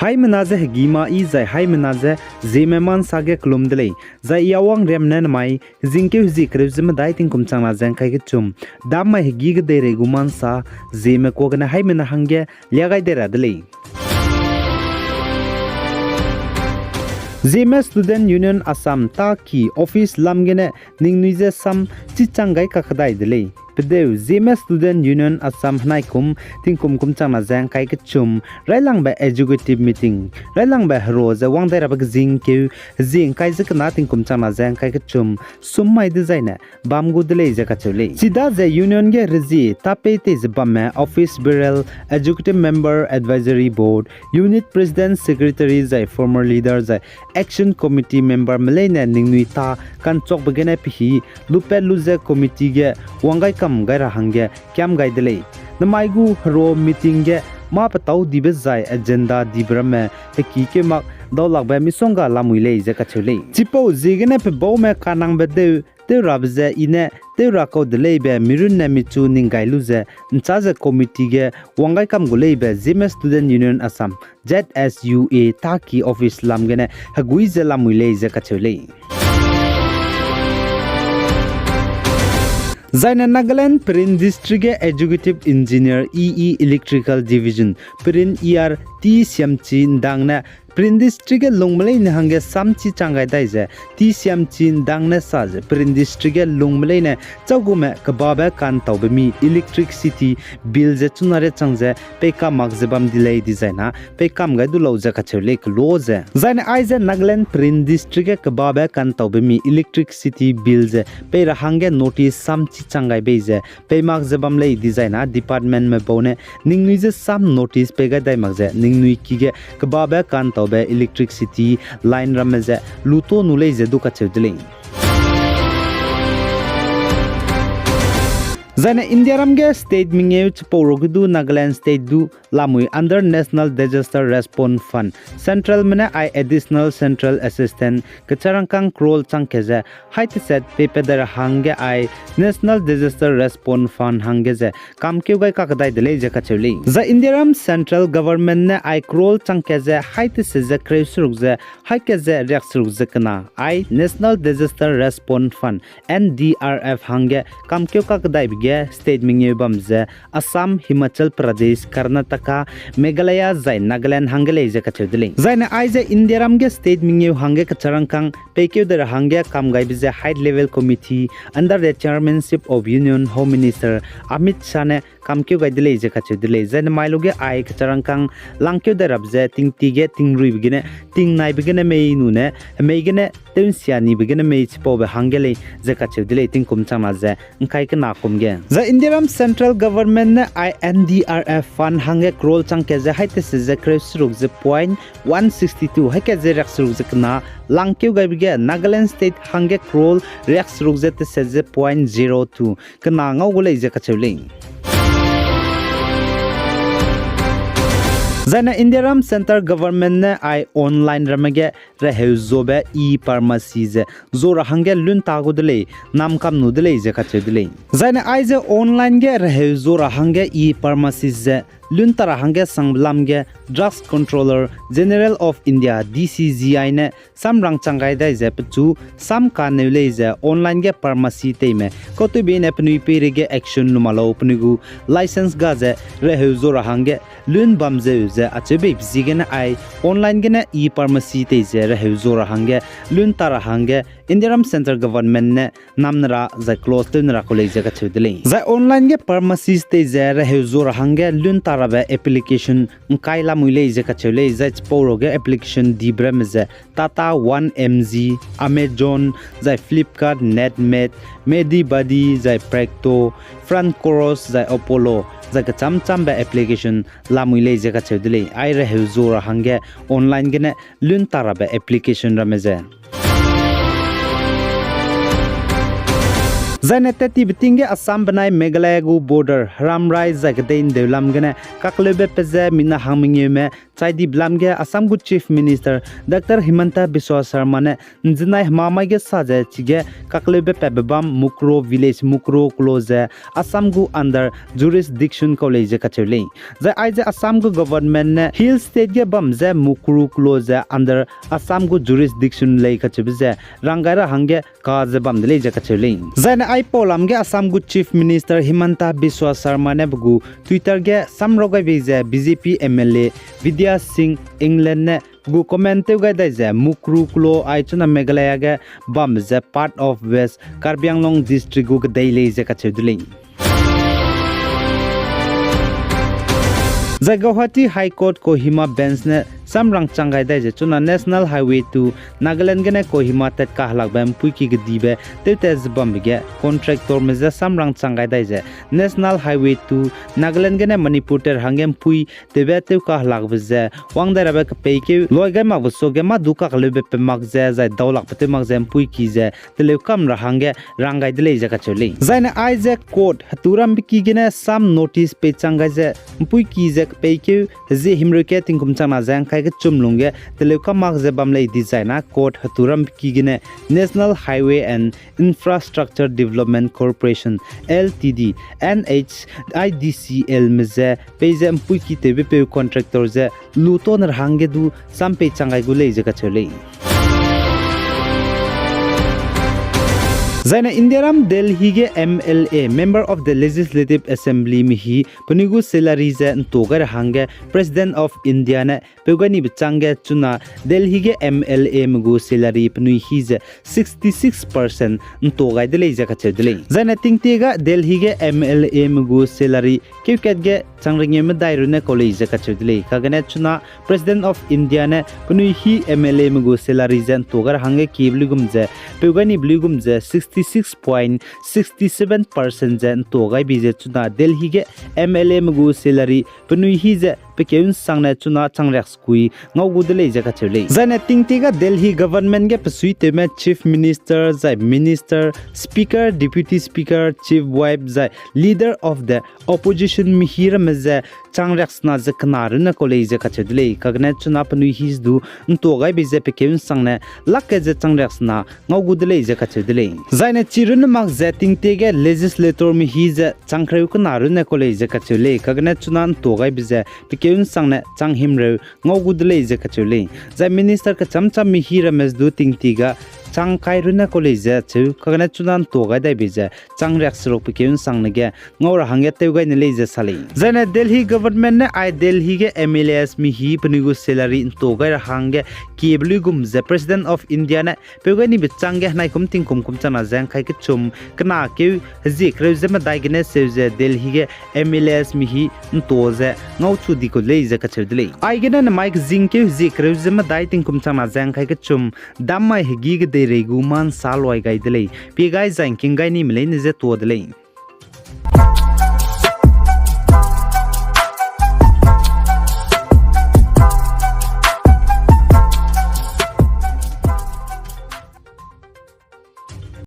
Hai menaze gima I zai hai menaze Zeme man sage klumdlei zai yawang remnen mai zinke zi krevzim dai ting kumchang na zang kai chum dam mai gi ge dere guman sa Zeme ko gna hai mena hange liagai dera dlei Zeme Student Union Assam ta ki office lamgene ningnuize sam chichangai kakadai dlei Pedeu Zeme Student Union Assam hnaikum tingkum kumchang na zang kai chum railang ba executive meeting railang ba hero za wang dai rabak jing ke jing kai zik na tingkum chang na zang kai chum summai design bamgu dele za ka chule sida za union ge rezi tape te zbame office bureau executive member advisory board unit president secretary za former leader za action committee member melena ningnui ta kan chok bagena pi lupe luze committee ge wangai kam gaira hangge kyam gaidele namaigu ro meeting ge ma patau dibe zai agenda dibrame ki ke mak dolak ba misonga lamuile je ka chule chipo jigene pe bo me kanang be de rabze ine te rako dele be mirun na michu ningailu je nchaje committee ge wangai kam gule be Zeme Student Union Assam ZSUA taki office lamgene hagui je lamuile je ka chule Zaina Nagaland Pirin District Executive Engineer EE Electrical Division Pirin ER T Siamchi Dangna Pirin District Longmalay ne hange samchi changai daise T Siamchi Dangna saz Pirin District Longmalay ne chaugume kababa kan taubemi electricity bill je chunare changje peka magzebam delay designa pekam ga dulo ja kachele close Zaina Aize Nagaland Pirin District kababa kan taubemi electricity bill je pe hange notice samchi changai beje pe magzebam lay designa department me bone ningni je sam notice pega dai magje ningni kige kababa kan be electricity line rameze luto nulei je duka chedle Zana India ramge state mingeu chporogudu Nagaland state du lamui under National Disaster Response Fund Central mena I additional central assistant kacharangkang krol changkeze height set pepeder hange I National Disaster Response Fund hangeze kamkeu gai kakadai dele je kacheli za India ram central government ne I krol changkeze height se je kresurugze haikeze reaksurugze kana I National Disaster Response Fund NDRF hange kamkeu kakadai state mingeu bamze Assam Himachal Pradesh Karnataka Meghalaya zai Nagaland hangele je kachedle zaina aize India ramge state mingeu hange kacharangkang pekeu der hange kamgai bize high level committee under the chairmanship of Union Home Minister Amit Shah ne kamkeu gaidle je kachedle zaina mailoge ai kacharangkang langkeu der abze tingtige tingrui bigine tingnai bigine mei nune meigene tensiani bigine mei chipobe hangele je kachedle tingkum chama je nkai ka nakumge The Indian Central Government ne INDRF fund hange krol changke je haite se je kresruk je point 162 haike je raksruk je kana langkeu gaibige Nagaland state hange krol raksruk je te se je point 02 kana ngau gole je kachule Zaina Indiaram Center Government ne I online ramage reheuzobe e-pharmacy je zora hange lun tagudle nam kam nudle je kachedle Zaina aize online ge reheuzora hange e-pharmacy je lun tara hange sanglamge drugs controller general of India DCGI ne samrang changai dai je pchu sam ka neule je online ge pharmacy teime kotu be ne pnui pere ge action numalo pnugu license ga je reheuzora hange lun bamje je achebe bzigen ai online ge na e-pharmacy te je reheuzora hange lun tara hange Indiaram Center Government ne namnara za close to nara kole je ka chudle za online ge pharmacy te je reheuzora hange lun tara ba application kaila muile je ka chule za poroge application dibremze Tata 1MG Amazon za Flipkart Netmate Medibuddy za Precto Front Chorus za Apollo za ka cham ba application la muile je ka chudle ai reheuzora hange online ge ne lun tara ba application rameze Zaine teti bitinge Assam banai Meghalaya gu border Ramrai zagdein devlam gane kaklebe peze mina hangminge me chaidi blamge Assam gu Chief Minister Dr. Himanta Biswa Sharma ne njinai mamai ge saje chige kaklebe pebam Mukro village Mukro close Assam gu under jurisdiction college kachele za aije Assam gu government ne hill state ge bam ze Mukro close under Assam gu jurisdiction lei kachebe rangara hange ka ze bam lei kachele zaina ai polam ge Assam gu Chief Minister Himanta Biswa Sharma ne bugu Twitter ge samrogai beje BJP MLA Vidya Singh England ne gu comment ga daise Mukru klo ai chuna Meghalaya ge bam ze part of West Karbi Anglong district gu daily je ka cheduleng Guwahati High Court Kohima bench ne samrang changai daise chuna National Highway to Nagaland gene Kohima tet ka halak bam puiki ge dibe tez bam ge contractor meze samrang changai daise National Highway to Nagaland gene Manipur ter hangem pui tebe te ka halak beze wangda rabe ka peike loiga ma buso ge ma duka lebe pe magze zai dawlak pete magzem puiki je tele kam ra hange rangai dele je ka chole zaina Isaac Court haturam ki gene sam notice pe changai je puiki je peike je himrike tingkum chana jang kai chumlunge teleuka magze bamlei designa court haturam kigine National Highway and Infrastructure Development Corporation LTD NHIDCL meze pezem puiki tebe pe contractor je luton range du sampe changai gulei je ka chole Zaina Indiaram Delhi ge MLA Member of the Legislative Assembly mihi punigu salary je togar hange President of India ne pegani bchange chuna Delhi ge MLA mugu salary pnui hi je 66% togai dele je ka chedele Zaina tingtega Delhi ge MLA mugu salary kyuket ge changringe me dairu ne college ka chedele kagane chuna President of India ne pnui hi MLA mugu salary je togar hange kiblugum je pegani blugum je 66.67% jen togai bije chuna Delhi ge MLA mugu salary pnui hi je pekeun sangna chuna changrek skui ngau dele je ka chele zaina tingtiga Delhi government ge psui teme chief minister zai minister speaker deputy speaker chief wife zai leader of the opposition mihira meze changrek sna je knar na college ka chele kagna chuna pnui hi du togai bije pekeun sangna lakke je changrek sna ngau dele je ka chele zaina chirun mak je tingtege legislator mi hi je changkreu knar na college ka chele kagna chuna togai bije keun sangne chang himre ngogudle je kachule za minister ka chamcham mi hira mes du tingtiga chang kairuna college chu kagana chunan toga dai beja chang raksrok keun sangne ge ngora hange teugai ne leje sali zana Delhi government ne ai Delhi ge MLAs mi hi pnigu salary togai hange keblu gum the president of India ne peugai ni bichange nai kum ting kum chana jang khai ke chum kana ke ji kreuze ma dai gene seje Delhi ge MLAs mi hi toze ngau chu di ko leje ka cherdle ai gene ne mike jing ke ji kreuze ma dai ting kum chana jang khai ke chum dam mai hegi ge regu man salwai gai dele pe gai jang king gai ni mle ne je to dele